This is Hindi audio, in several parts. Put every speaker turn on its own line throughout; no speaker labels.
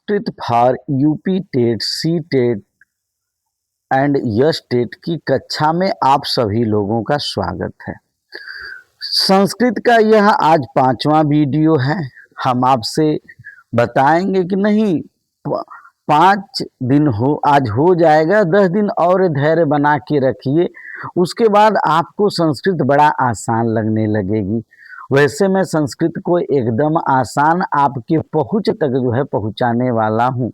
Sanskrit for UP TET, C TET and S TET की कक्षा में आप सभी लोगों का स्वागत है। संस्कृत का यह आज 5वां वीडियो है। हम आपसे बताएंगे कि नहीं 5 दिन आज हो जाएगा, 10 दिन और धैर्य बना के रखिए, उसके बाद आपको संस्कृत बड़ा आसान लगने लगेगी। वैसे मैं संस्कृत को एकदम आसान आपके पहुंच तक पहुंचाने वाला हूं।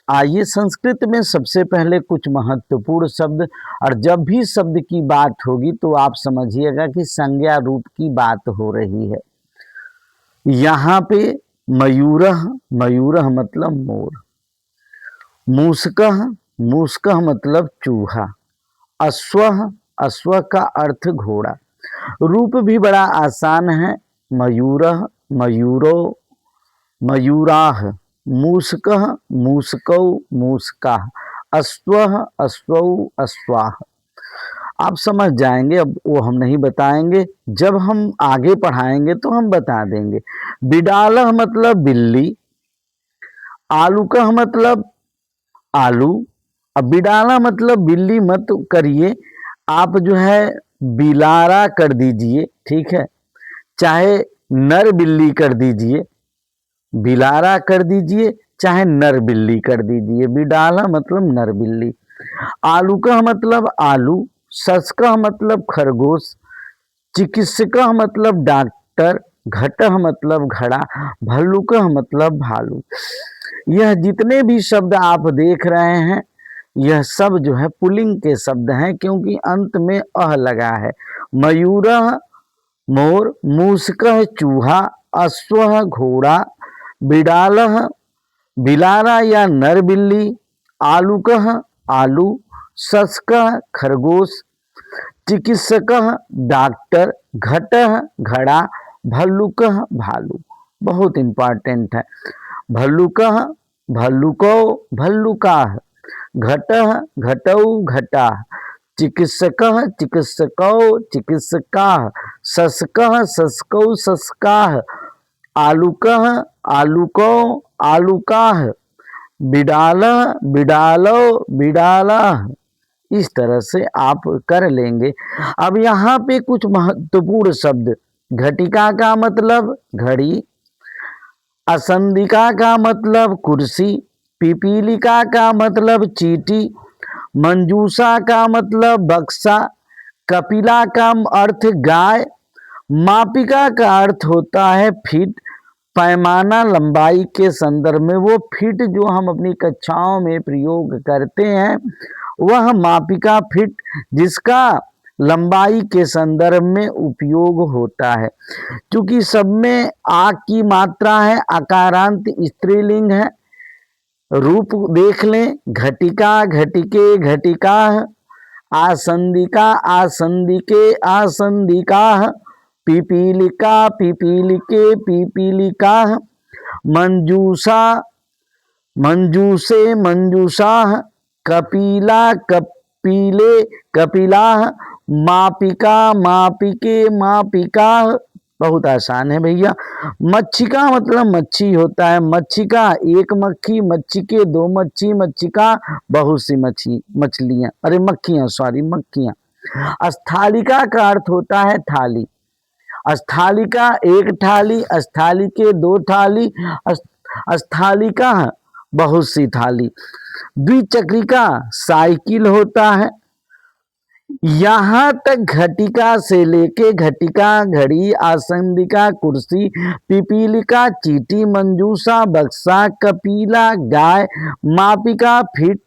आइए, संस्कृत में सबसे पहले कुछ महत्वपूर्ण शब्द, और जब भी शब्द की बात होगी तो आप समझिएगा कि संज्ञा रूप की बात हो रही है। यहाँ पे मयूरः, मयूरः मतलब मोर, मूषकः, मूषकः मतलब चूहा, अश्वः, अश्व का अर्थ घोड़ा। रूप भी बड़ा आसान है, मयूरः, मयूरो, मयूराः, मूषकः, मूषकौ, मूषकाः, अश्वः, अश्वौ, अश्वाः। आप समझ जाएंगे, अब वो हम नहीं बताएंगे, जब हम आगे पढ़ाएंगे तो हम बता देंगे। बिडालः मतलब बिल्ली, आलूकः मतलब आलू। अब बिडाला मतलब बिल्ली मत करिए, आप बिलारा कर दीजिए, ठीक है, चाहे नर बिल्ली कर दीजिए, बिलारा कर दीजिए, चाहे नर बिल्ली कर दीजिए। बिडाला मतलब नर बिल्ली। आलूकः मतलब आलू, सस्कः मतलब खरगोश, चिकित्सकः मतलब डॉक्टर, घटः मतलब घड़ा, भल्लुकः मतलब भालू। यह जितने भी शब्द आप देख रहे हैं यह सब पुल्लिंग के शब्द हैं, क्योंकि अंत में अह लगा है। मयूरः मोर, मूषकः चूहा, अश्वः घोड़ा, बिडालः बिलारा या नर बिल्ली, आलूकः आलू, सस्कः खरगोश, चिकित्सकः डॉक्टर, घटः घड़ा, भल्लुकः भालू। बहुत इंपॉर्टेंट है। भल्लुकः भल्लुकौ, भल्लुकाः, घटः घटौ, घटाः, चिकित्सकः चिकित्सकौ, चिकित्सकाः, सस्कः सस्कौ, सस्काः, आलूकः आलूकौ, आलूकाः, बिडालः बिडालौ, बिडालाः। इस तरह से आप कर लेंगे। अब यहाँ पे कुछ महत्वपूर्ण शब्द, घटिका का मतलब घड़ी, असंदिका का मतलब कुर्सी, पिपीलिका का मतलब चीटी, मंजूषा का मतलब बक्सा, कपिला का अर्थ गाय, मापिका का अर्थ होता है फीट, पैमाना लंबाई के संदर्भ में। वो फीट जो हम अपनी कक्षाओं में प्रयोग करते हैं वह मापिका फीट, जिसका लंबाई के संदर्भ में उपयोग होता है। क्योंकि सब में आ की मात्रा है, आकारांत स्त्रीलिंग है। रूप देख लें, घटिका घटिके, घटिकाः, आसंदिका आसंदिके, आसंदिकाः, पिपीलिका पिपीलिके, पिपीलिकाः, मंजूषा मंजूषे, मंजूषाः, कपिला कपिले, कपिलाः, मापिका मापिके, मापिकाः। बहुत आसान है भैया। मच्छिका मतलब मच्छी होता है, मच्छिका एक मक्खी, मच्छिके दो मच्छी, मच्छिका बहुत सी मछलियां, अरे मक्खियां, सॉरी मक्खियां। स्थालिका का अर्थ होता है थाली, स्थालिका एक थाली, स्थालिके दो थाली, स्थालिका बहुत सी थाली। द्विचक्रिका साइकिल होता है। यहाँ तक घटिका से लेके घटिका घड़ी, आसंदिका कुर्सी, पिपीलिका चीटी, मंजूषा बक्सा, कपिला गाय, मापिका फिट,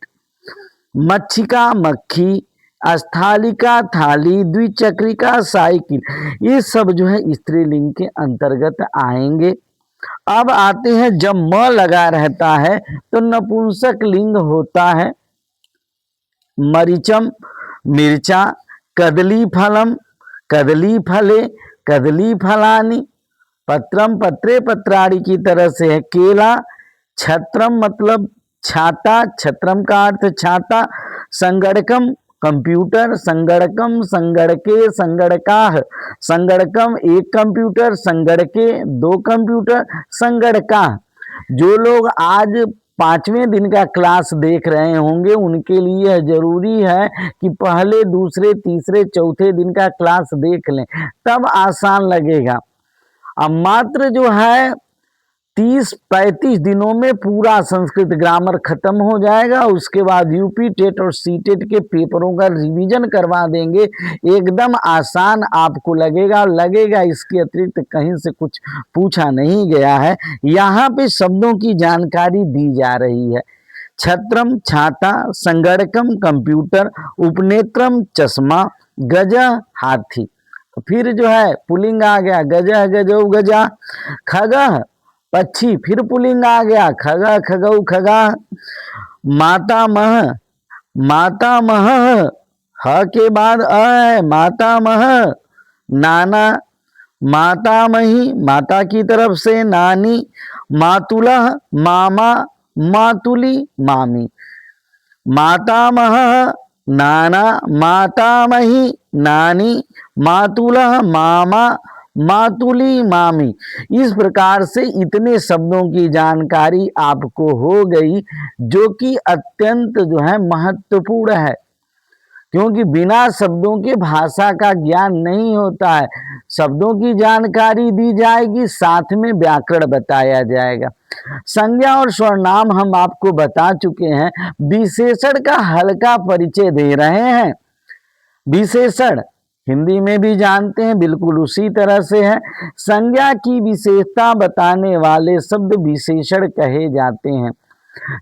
मच्छिका मक्खी, स्थालिका थाली, द्विचक्रिका साइकिल, ये सब स्त्रीलिंग के अंतर्गत आएंगे। अब आते हैं, जब म लगा रहता है तो नपुंसक लिंग होता है। मरीचम मिर्चा, कदली फलम, कदली फले, कदली फलानी, पत्रम पत्रे, पत्राड़ी की तरह से है। केला, छत्रम मतलब छाता, छत्रम का अर्थ छाता, संगणकम कंप्यूटर, संगणकम संगणके, संगणकाः, संगणकम एक कंप्यूटर, संगणके दो कंप्यूटर, संगणकाः। जो लोग आज 5वें दिन का क्लास देख रहे होंगे उनके लिए यह जरूरी है कि पहले, दूसरे, तीसरे, चौथे दिन का क्लास देख लें, तब आसान लगेगा। अब मात्र जो है 30-35 दिनों में पूरा संस्कृत ग्रामर खत्म हो जाएगा। उसके बाद यूपी टेट और सी टेट के पेपरों का रिवीजन करवा देंगे। एकदम आसान आपको लगेगा इसके अतिरिक्त कहीं से कुछ पूछा नहीं गया है। यहाँ पे शब्दों की जानकारी दी जा रही है। छत्रम छाता, संगणकम कंप्यूटर, उपनेत्रम चश्मा, गज हाथी। फिर जो है पुलिंग आ गया, गज गजौ गजा, खगह पक्षी, फिर पुलिंग आ गया, खगा खगौ खगा, मातामह, मातामह, ह के बाद अ है, मातामह, नाना, मातामही, माता की तरफ से नानी, मातुलह, मामा, मातुली, मामी, मातामह, नाना, मातामही, नानी, मातुलह, मामा, मातुली, मामी। इस प्रकार से इतने शब्दों की जानकारी आपको हो गई, जो कि अत्यंत जो है महत्वपूर्ण है, क्योंकि बिना शब्दों के भाषा का ज्ञान नहीं होता है। शब्दों की जानकारी दी जाएगी, साथ में व्याकरण बताया जाएगा। संज्ञा और सर्वनाम हम आपको बता चुके हैं। विशेषण का हल्का परिचय दे रहे हैं। विशेषण हिंदी में भी जानते हैं, बिल्कुल उसी तरह से है। संज्ञा की विशेषता बताने वाले शब्द विशेषण कहे जाते हैं।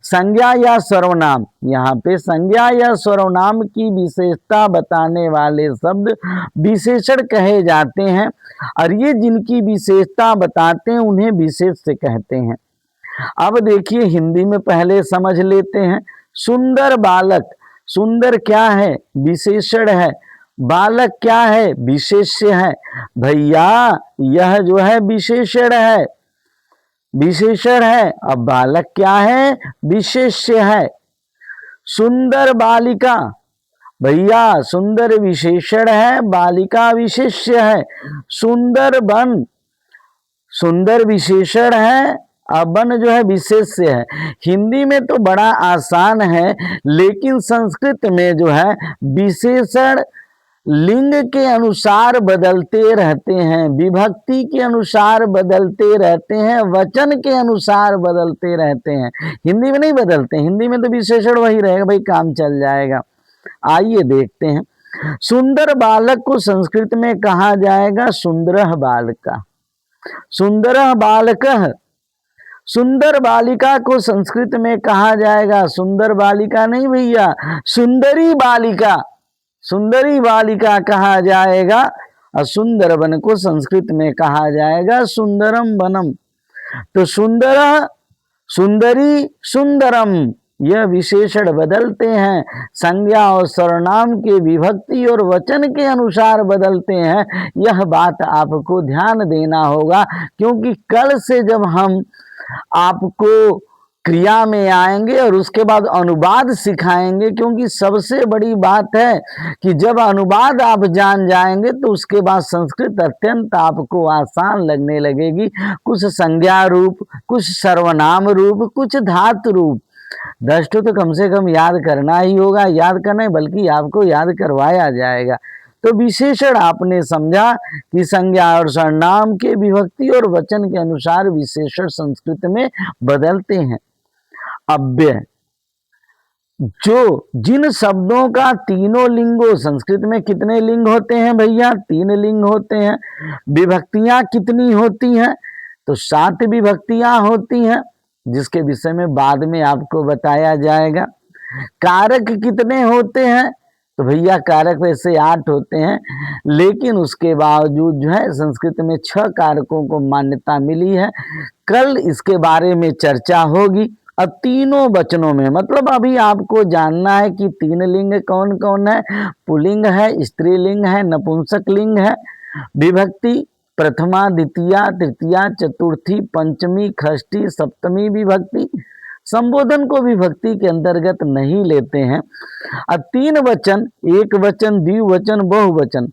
संज्ञा या सर्वनाम, यहाँ पे संज्ञा या सर्वनाम की विशेषता बताने वाले शब्द विशेषण कहे जाते हैं, और ये जिनकी विशेषता बताते हैं उन्हें विशेष्य कहते हैं। अब देखिए हिंदी में पहले समझ लेते हैं। सुंदर बालक, सुंदर क्या है? विशेषण है। बालक क्या है? विशेष्य है। भैया यह जो है विशेषण है, विशेषण है। अब बालक क्या है? विशेष्य है। सुंदर बालिका, भैया सुंदर विशेषण है, बालिका विशेष्य है। सुंदर वन, सुंदर विशेषण है, अब वन जो है विशेष्य है। हिंदी में तो बड़ा आसान है, लेकिन संस्कृत में जो है विशेषण लिंग के अनुसार बदलते रहते हैं, विभक्ति के अनुसार बदलते रहते हैं, वचन के अनुसार बदलते रहते हैं। हिंदी में नहीं बदलते, हिंदी में तो विशेषण वही रहेगा, भाई काम चल जाएगा। आइए देखते हैं। सुंदर बालक को संस्कृत में कहा जाएगा सुंदरः बालका, सुंदरः बालकः। सुंदर बालिका को संस्कृत में कहा जाएगा, सुंदर बालिका नहीं भैया, सुंदरी बालिका, सुंदरी बालिका कहा जाएगा। और सुंदर वन को संस्कृत में कहा जाएगा सुंदरम वनम। तो सुंदर, सुंदरी, सुंदरम, यह विशेषण बदलते हैं, संज्ञा और सर्वनाम के विभक्ति और वचन के अनुसार बदलते हैं। यह बात आपको ध्यान देना होगा, क्योंकि कल से जब हम आपको क्रिया में आएंगे और उसके बाद अनुवाद सिखाएंगे, क्योंकि सबसे बड़ी बात है कि जब अनुवाद आप जान जाएंगे तो उसके बाद संस्कृत अत्यंत आपको आसान लगने लगेगी। कुछ संज्ञा रूप, कुछ सर्वनाम रूप, कुछ धातु रूप, 10 तो कम से कम याद करना ही होगा। याद करना है, बल्कि आपको याद करवाया जाएगा। तो विशेषण आपने समझा कि संज्ञा और सर्वनाम के विभक्ति और वचन के अनुसार विशेषण संस्कृत में बदलते हैं। अव्यय, जो जिन शब्दों का तीनों लिंगों, संस्कृत में कितने लिंग होते हैं भैया? 3 लिंग होते हैं। विभक्तियां कितनी होती हैं? तो 7 विभक्तियां होती हैं, जिसके विषय में बाद में आपको बताया जाएगा। कारक कितने होते हैं? तो भैया कारक वैसे 8 होते हैं, लेकिन उसके बावजूद जो है संस्कृत में 6 कारकों को मान्यता मिली है। कल इसके बारे में चर्चा होगी। अब तीनों वचनों में, मतलब अभी आपको जानना है कि 3 लिंग कौन कौन है। पुल्लिंग है, स्त्रीलिंग है, नपुंसक लिंग है। विभक्ति प्रथमा, द्वितीया, तृतीया, चतुर्थी, पंचमी, षष्ठी, सप्तमी विभक्ति। संबोधन को विभक्ति के अंतर्गत नहीं लेते हैं। अब 3 वचन, एक वचन, द्विवचन, बहुवचन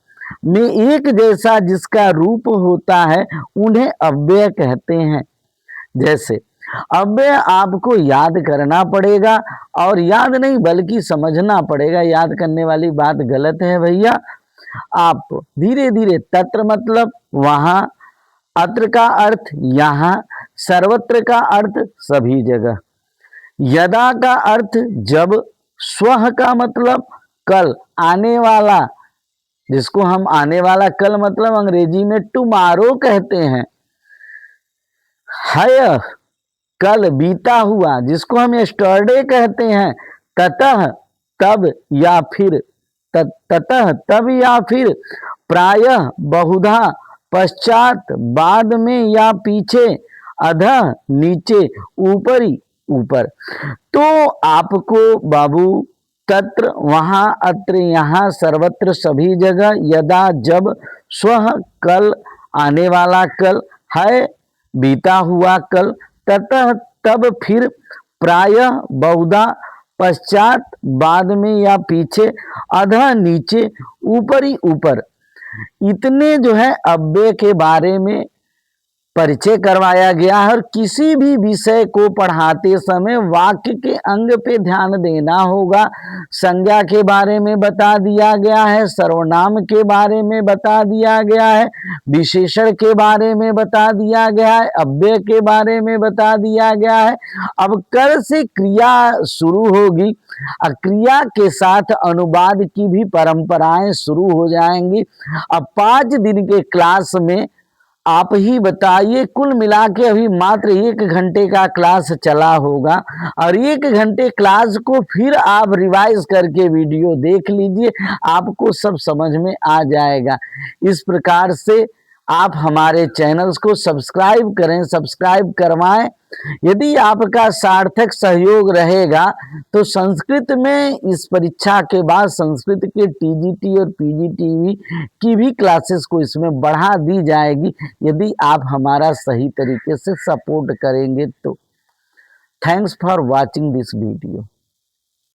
में एक जैसा जिसका रूप होता है उन्हें अव्यय कहते हैं। जैसे अव्यय आपको याद करना पड़ेगा, और याद नहीं बल्कि समझना पड़ेगा। याद करने वाली बात गलत है भैया। आप धीरे धीरे, तत्र मतलब वहां, अत्र का अर्थ यहाँ, सर्वत्र का अर्थ सभी जगह, यदा का अर्थ जब, स्वह का मतलब कल, आने वाला, जिसको हम आने वाला कल मतलब अंग्रेजी में टुमारो कहते हैं, हय कल बीता हुआ, जिसको हम यस्टरडे कहते हैं, ततः तब या फिर, ततः तब या फिर, प्रायः बहुधा, पश्चात बाद में या पीछे, अधः नीचे, ऊपरी ऊपर। तो आपको बाबू तत्र वहां, अत्र यहाँ, सर्वत्र सभी जगह, यदा जब, स्वह कल आने वाला कल, है बीता हुआ कल, ततः तब फिर, प्रायः बहुधा, पश्चात बाद में या पीछे, अधः नीचे, ऊपरी ऊपर, इतने जो है अव्यय के बारे में परिचय करवाया गया है। और किसी भी विषय को पढ़ाते समय वाक्य के अंग पे ध्यान देना होगा। संज्ञा के बारे में बता दिया गया है, सर्वनाम के बारे में बता दिया गया है, विशेषण के बारे में बता दिया गया है, अव्यय के बारे में बता दिया गया है। अब कर से क्रिया शुरू होगी, क्रिया के साथ अनुवाद की भी परंपराएं शुरू हो जाएंगी। अब 5 दिन के क्लास में आप ही बताइए, कुल मिला के अभी मात्र 1 घंटे का क्लास चला होगा, और 1 घंटे क्लास को फिर आप रिवाइज करके वीडियो देख लीजिए, आपको सब समझ में आ जाएगा। इस प्रकार से आप हमारे चैनल्स को सब्सक्राइब करें, सब्सक्राइब करवाएं। यदि आपका सार्थक सहयोग रहेगा तो संस्कृत में इस परीक्षा के बाद संस्कृत के टीजीटी और पीजीटी की भी क्लासेस को इसमें बढ़ा दी जाएगी, यदि आप हमारा सही तरीके से सपोर्ट करेंगे तो। Thanks for watching this video.